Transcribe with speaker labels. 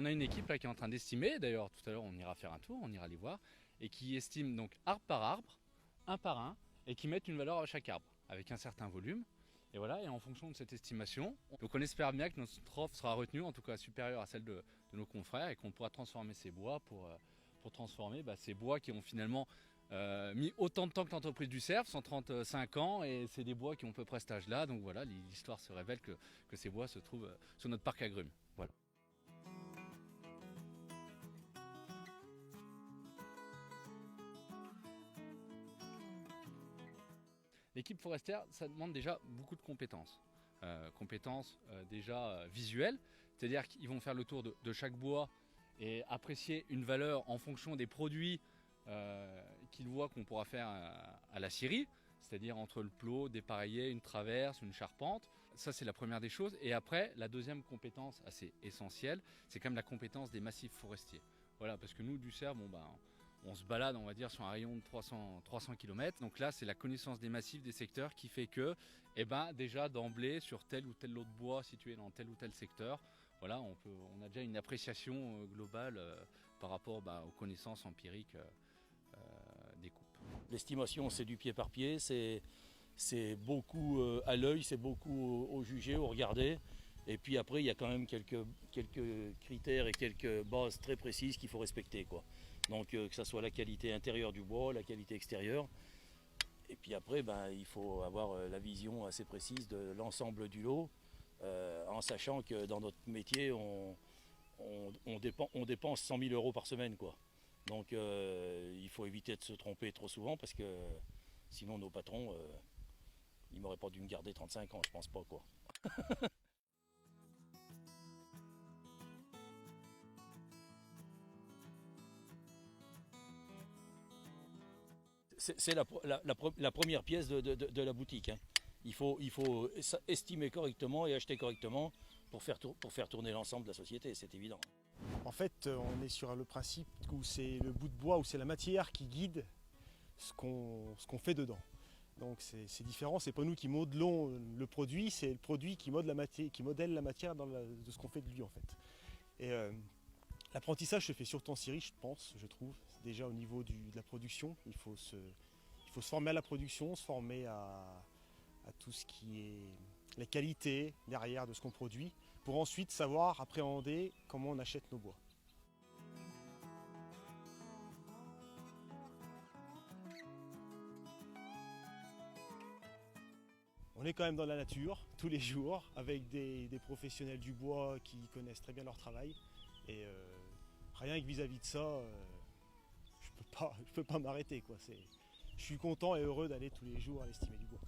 Speaker 1: on a une équipe là qui est en train d'estimer, d'ailleurs tout à l'heure on ira faire un tour, on ira les voir, et qui estime donc arbre par arbre, un par un, et qui mettent une valeur à chaque arbre, avec un certain volume. Et voilà, et en fonction de cette estimation, donc on espère bien que notre offre sera retenue, en tout cas supérieure à celle de nos confrères, et qu'on pourra transformer ces bois pour transformer ces bois qui ont finalement mis autant de temps que l'entreprise du Cerf, 135 ans, et c'est des bois qui ont à peu près cet âge-là. Donc voilà, l'histoire se révèle que ces bois se trouvent sur notre parc agrumes. Voilà. L'équipe forestière, ça demande déjà beaucoup de compétences. Compétences déjà visuelles, c'est-à-dire qu'ils vont faire le tour de chaque bois et apprécier une valeur en fonction des produits qu'ils voient qu'on pourra faire à la scierie, c'est-à-dire entre le plot, dépareiller, une traverse, une charpente. Ça, c'est la première des choses. Et après, la deuxième compétence assez essentielle, c'est quand même la compétence des massifs forestiers. Voilà, parce que nous, du Cerf, on se balade, on va dire, sur un rayon de 300 km. Donc là, c'est la connaissance des massifs, des secteurs qui fait que, déjà d'emblée, sur tel ou tel lot de bois situé dans tel ou tel secteur, voilà, on a déjà une appréciation globale par rapport aux connaissances empiriques des coupes.
Speaker 2: L'estimation, c'est du pied par pied, c'est beaucoup à l'œil, c'est beaucoup au jugé, au regardé. Et puis après, il y a quand même quelques critères et quelques bases très précises qu'il faut respecter, quoi. Donc que ce soit la qualité intérieure du bois, la qualité extérieure. Et puis après, il faut avoir la vision assez précise de l'ensemble du lot, en sachant que dans notre métier, on dépense 100 000 euros par semaine, quoi. Donc il faut éviter de se tromper trop souvent parce que sinon nos patrons, ils m'auraient pas dû me garder 35 ans, je pense pas, quoi. C'est la première pièce de la boutique, hein. Il faut estimer correctement et acheter correctement pour faire tourner l'ensemble de la société, c'est évident.
Speaker 3: En fait, on est sur le principe où c'est le bout de bois, où c'est la matière qui guide ce qu'on fait dedans. Donc c'est différent, c'est pas nous qui modelons le produit, c'est le produit qui modèle la matière de ce qu'on fait de lui en fait. Et l'apprentissage se fait surtout en scierie, je trouve. Déjà au niveau de la production, il faut se former à la production, se former à tout ce qui est la qualité derrière de ce qu'on produit, pour ensuite savoir appréhender comment on achète nos bois. On est quand même dans la nature, tous les jours, avec des professionnels du bois qui connaissent très bien leur travail. Et rien que vis-à-vis de ça, je peux pas m'arrêter, quoi. Je suis content et heureux d'aller tous les jours à l'Estimé du Bois.